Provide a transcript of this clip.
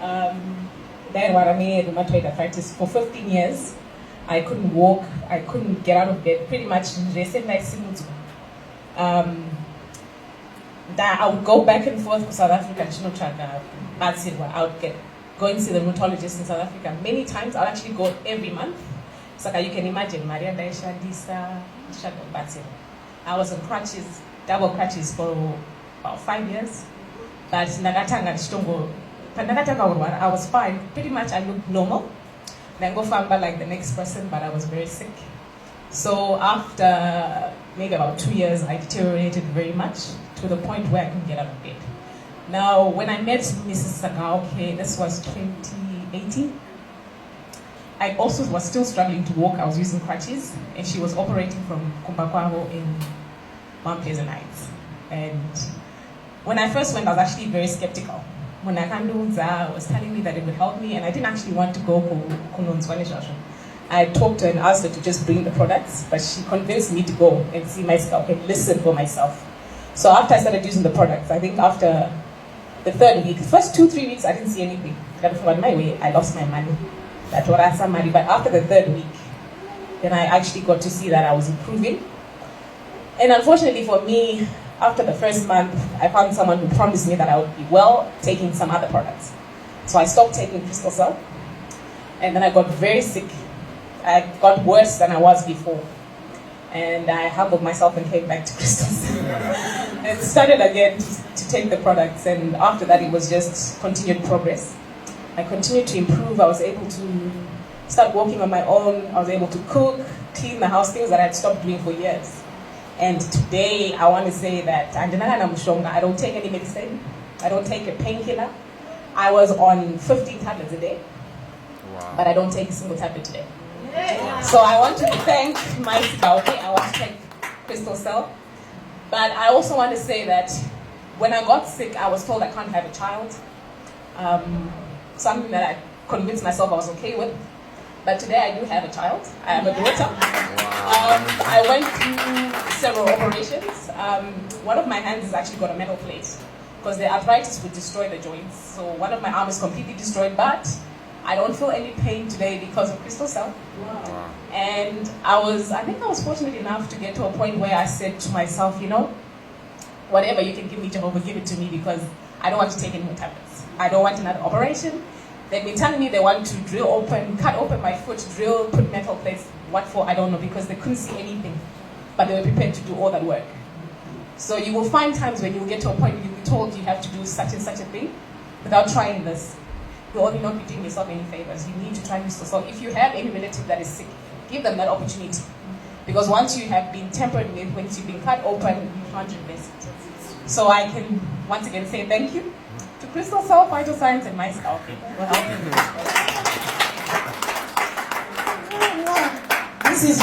Then what I made rheumatoid arthritis for 15 years. I couldn't walk, I couldn't get out of bed, pretty much that I would go back and forth to South Africa and I would go and see the rheumatologist in South Africa many times. I'll actually go every month. So you can imagine, Maria Daisha, Lisa, I was on crutches, double crutches for about 5 years. But I was fine. Pretty much I looked normal. Then go famba like the next person, but I was very sick. So after maybe about 2 years, I deteriorated very much to the point where I couldn't get out of bed. Now, when I met Mrs. Sagaoke, this was 2018, I also was still struggling to walk. I was using crutches, and she was operating from Kumbakwao in Mount Pleasant Heights. And when I first went, I was actually very skeptical. When I was telling me that it would help me, and I didn't actually want to go to I talked to her and asked her to just bring the products, but she convinced me to go and see myself and listen for myself. So after I started using the products, I think after the third week, the first 2-3 weeks, I didn't see anything. On my way, I lost my money. That's what I saw money. But after the third week, then I actually got to see that I was improving. And unfortunately for me, after the first month, I found someone who promised me that I would be well taking some other products. So I stopped taking Phytoscience, and then I got very sick. I got worse than I was before. And I humbled myself and came back to crystals. And started again to take the products, and after that it was just continued progress. I continued to improve. I was able to start walking on my own. I was able to cook, clean the house, things that I had stopped doing for years. And today I want to say that I don't take any medicine. I don't take a painkiller. I was on 15 tablets a day, but I don't take a single tablet today. So I want to thank my Sagaoke. I want to thank Stemcell. But I also want to say that when I got sick, I was told I can't have a child. Something that I convinced myself I was okay with. But today I do have a child. I have a daughter. I went through several operations. One of my hands has actually got a metal plate because the arthritis would destroy the joints. So one of my arms is completely destroyed, but I don't feel any pain today because of Stemcell. Wow. And I think I was fortunate enough to get to a point where I said to myself, whatever you can give me, Jehovah, give it to me, because I don't want to take any more tablets. I don't want another operation. They've been telling me they want to cut open my foot, put metal plates. What for? I don't know, because they couldn't see anything. But they were prepared to do all that work. So you will find times when you will get to a point where you'll be told you have to do such and such a thing without trying this. You'll only not be doing yourself any favors. You need to try this. So if you have any relative that is sick, give them that opportunity. Because once you have been tampered with, once you've been cut open, you can't replace it. So I can once again say thank you to Stemcell, Phytoscience, and my staff for helping me. This is